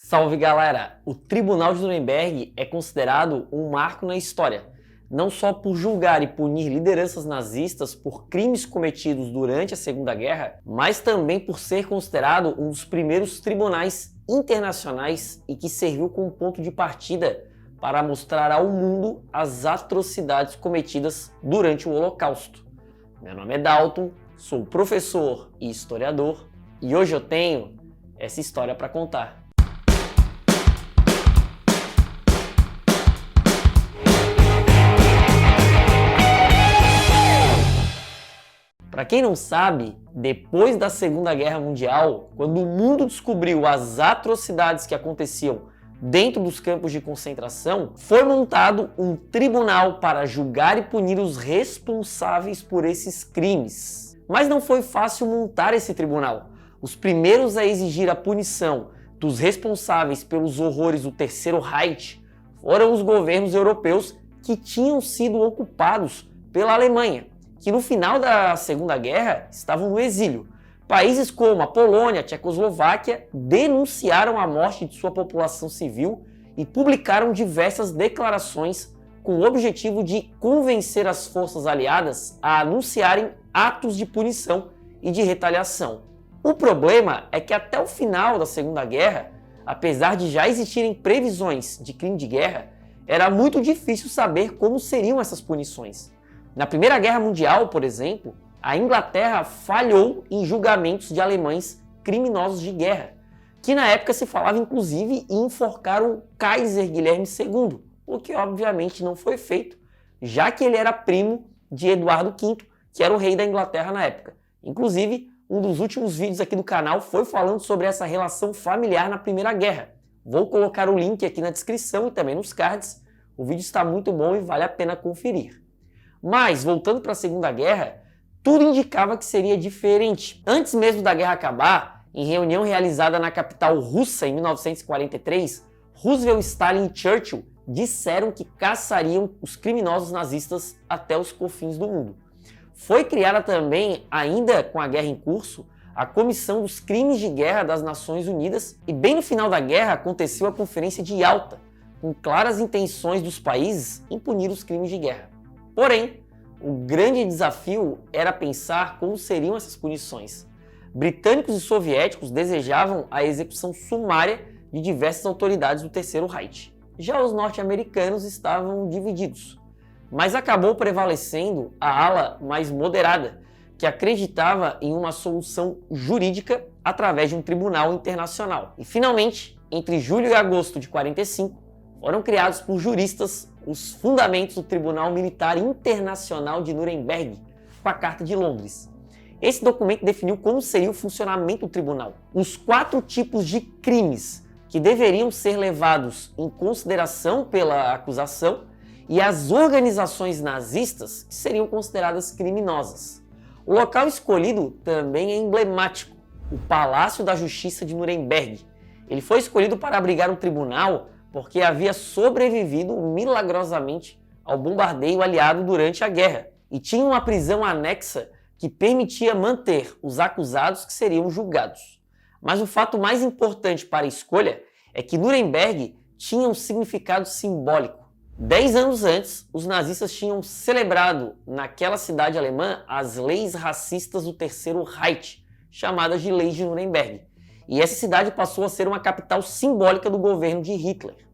Salve galera! O Tribunal de Nuremberg é considerado um marco na história, não só por julgar e punir lideranças nazistas por crimes cometidos durante a Segunda Guerra, mas também por ser considerado um dos primeiros tribunais internacionais e que serviu como ponto de partida para mostrar ao mundo as atrocidades cometidas durante o Holocausto. Meu nome é Dalton, sou professor e historiador e hoje eu tenho essa história para contar. Para quem não sabe, depois da Segunda Guerra Mundial, quando o mundo descobriu as atrocidades que aconteciam dentro dos campos de concentração, foi montado um tribunal para julgar e punir os responsáveis por esses crimes. Mas não foi fácil montar esse tribunal. Os primeiros a exigir a punição dos responsáveis pelos horrores do Terceiro Reich foram os governos europeus que tinham sido ocupados pela Alemanha, que no final da Segunda Guerra estavam no exílio. Países como a Polônia, a Tchecoslováquia denunciaram a morte de sua população civil e publicaram diversas declarações com o objetivo de convencer as forças aliadas a anunciarem atos de punição e de retaliação. O problema é que até o final da Segunda Guerra, apesar de já existirem previsões de crime de guerra, era muito difícil saber como seriam essas punições. Na Primeira Guerra Mundial, por exemplo, a Inglaterra falhou em julgamentos de alemães criminosos de guerra, que na época se falava inclusive em enforcar o Kaiser Guilherme II, o que obviamente não foi feito, já que ele era primo de Eduardo V, que era o rei da Inglaterra na época. Inclusive, um dos últimos vídeos aqui do canal foi falando sobre essa relação familiar na Primeira Guerra. Vou colocar o link aqui na descrição e também nos cards. O vídeo está muito bom e vale a pena conferir. Mas, voltando para a Segunda Guerra, tudo indicava que seria diferente. Antes mesmo da guerra acabar, em reunião realizada na capital russa em 1943, Roosevelt, Stalin e Churchill disseram que caçariam os criminosos nazistas até os confins do mundo. Foi criada também, ainda com a guerra em curso, a Comissão dos Crimes de Guerra das Nações Unidas e bem no final da guerra aconteceu a Conferência de Yalta, com claras intenções dos países em punir os crimes de guerra. Porém, o grande desafio era pensar como seriam essas punições. Britânicos e soviéticos desejavam a execução sumária de diversas autoridades do Terceiro Reich. Já os norte-americanos estavam divididos, mas acabou prevalecendo a ala mais moderada, que acreditava em uma solução jurídica através de um tribunal internacional. E finalmente, entre julho e agosto de 1945, foram criados por juristas os fundamentos do Tribunal Militar Internacional de Nuremberg, com a Carta de Londres. Esse documento definiu como seria o funcionamento do tribunal, os 4 tipos de crimes que deveriam ser levados em consideração pela acusação e as organizações nazistas que seriam consideradas criminosas. O local escolhido também é emblemático, o Palácio da Justiça de Nuremberg. Ele foi escolhido para abrigar um tribunal porque havia sobrevivido milagrosamente ao bombardeio aliado durante a guerra e tinha uma prisão anexa que permitia manter os acusados que seriam julgados. Mas o fato mais importante para a escolha é que Nuremberg tinha um significado simbólico. 10 anos antes, os nazistas tinham celebrado naquela cidade alemã as leis racistas do Terceiro Reich, chamadas de Leis de Nuremberg. E essa cidade passou a ser uma capital simbólica do governo de Hitler.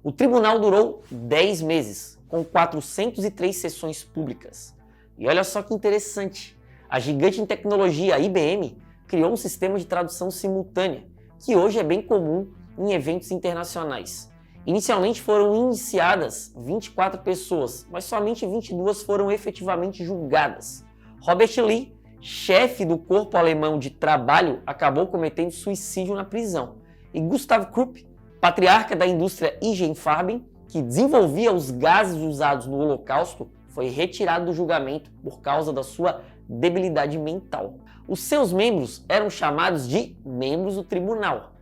O tribunal durou 10 meses, com 403 sessões públicas. E olha só que interessante, a gigante em tecnologia, a IBM, criou um sistema de tradução simultânea, que hoje é bem comum em eventos internacionais. Inicialmente foram iniciadas 24 pessoas, mas somente 22 foram efetivamente julgadas. Robert Lee, chefe do corpo alemão de trabalho, acabou cometendo suicídio na prisão. E Gustav Krupp, patriarca da indústria IG Farben, que desenvolvia os gases usados no Holocausto, foi retirado do julgamento por causa da sua debilidade mental. Os seus membros eram chamados de membros do tribunal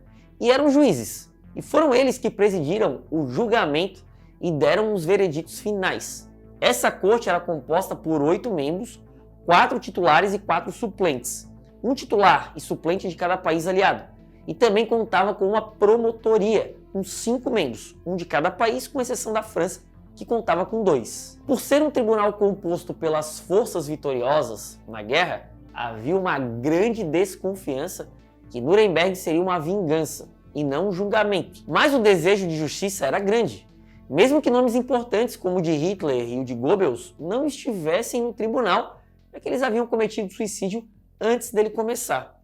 e eram juízes. E foram eles que presidiram o julgamento e deram os vereditos finais. Essa corte era composta por 8 membros, 4 titulares e 4 suplentes. Um titular e suplente de cada país aliado. e também contava com uma promotoria, com 5 membros, um de cada país, com exceção da França, que contava com 2. Por ser um tribunal composto pelas forças vitoriosas na guerra, havia uma grande desconfiança que Nuremberg seria uma vingança e não um julgamento. Mas o desejo de justiça era grande, mesmo que nomes importantes como o de Hitler e o de Goebbels não estivessem no tribunal, é que eles haviam cometido suicídio antes dele começar.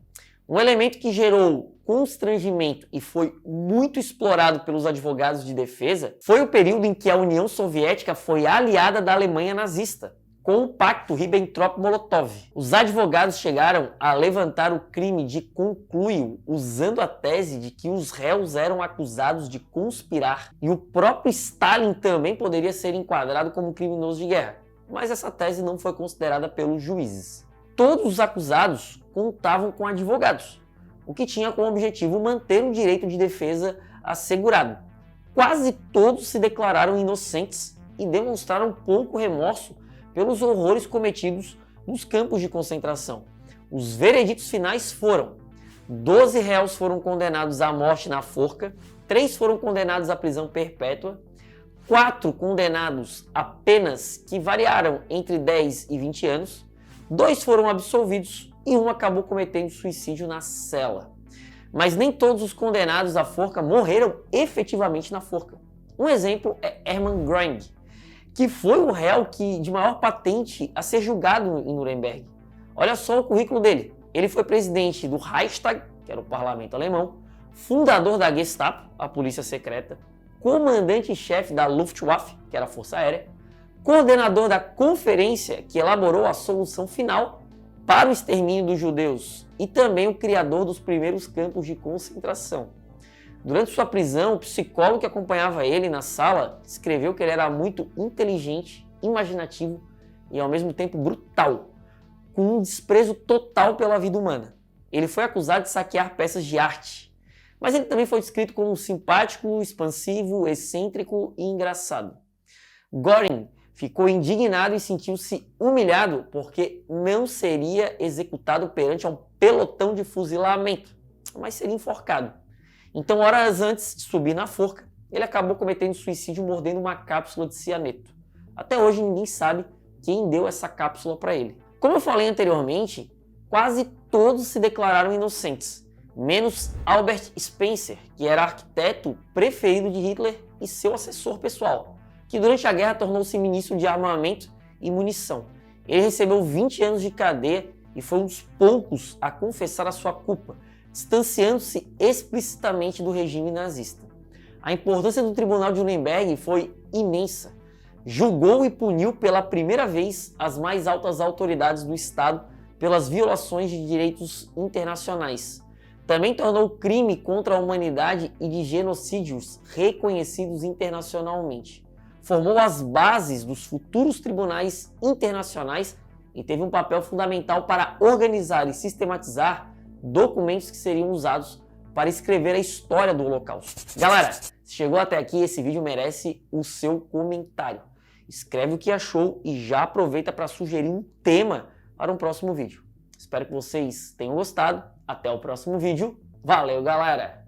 Um elemento que gerou constrangimento e foi muito explorado pelos advogados de defesa foi o período em que a União Soviética foi aliada da Alemanha nazista, com o pacto Ribbentrop-Molotov. Os advogados chegaram a levantar o crime de conluio usando a tese de que os réus eram acusados de conspirar e o próprio Stalin também poderia ser enquadrado como criminoso de guerra, mas essa tese não foi considerada pelos juízes. Todos os acusados contavam com advogados, o que tinha como objetivo manter o direito de defesa assegurado. Quase todos se declararam inocentes e demonstraram pouco remorso pelos horrores cometidos nos campos de concentração. Os vereditos finais foram: 12 réus foram condenados à morte na forca, 3 foram condenados à prisão perpétua, 4 condenados a penas que variaram entre 10 e 20 anos, 2 foram absolvidos e 1 acabou cometendo suicídio na cela. Mas nem todos os condenados à forca morreram efetivamente na forca. Um exemplo é Hermann Göring, que foi o réu de maior patente a ser julgado em Nuremberg. Olha só o currículo dele. Ele foi presidente do Reichstag, que era o parlamento alemão, fundador da Gestapo, a polícia secreta, comandante-chefe da Luftwaffe, que era a força aérea, coordenador da conferência que elaborou a solução final para o extermínio dos judeus e também o criador dos primeiros campos de concentração. Durante sua prisão, o psicólogo que acompanhava ele na sala escreveu que ele era muito inteligente, imaginativo e ao mesmo tempo brutal, com um desprezo total pela vida humana. Ele foi acusado de saquear peças de arte, mas ele também foi descrito como simpático, expansivo, excêntrico e engraçado. Göring ficou indignado e sentiu-se humilhado porque não seria executado perante um pelotão de fuzilamento, mas seria enforcado. Então, horas antes de subir na forca, ele acabou cometendo suicídio mordendo uma cápsula de cianeto. Até hoje ninguém sabe quem deu essa cápsula para ele. Como eu falei anteriormente, quase todos se declararam inocentes, menos Albert Spencer, que era arquiteto preferido de Hitler e seu assessor pessoal, que durante a guerra tornou-se ministro de armamento e munição. Ele recebeu 20 anos de cadeia e foi um dos poucos a confessar a sua culpa, distanciando-se explicitamente do regime nazista. A importância do Tribunal de Nuremberg foi imensa. Julgou e puniu pela primeira vez as mais altas autoridades do Estado pelas violações de direitos internacionais. Também tornou crime contra a humanidade e de genocídios reconhecidos internacionalmente. Formou as bases dos futuros tribunais internacionais e teve um papel fundamental para organizar e sistematizar documentos que seriam usados para escrever a história do Holocausto. Galera, se chegou até aqui, esse vídeo merece o seu comentário. Escreve o que achou e já aproveita para sugerir um tema para um próximo vídeo. Espero que vocês tenham gostado. Até o próximo vídeo. Valeu, galera!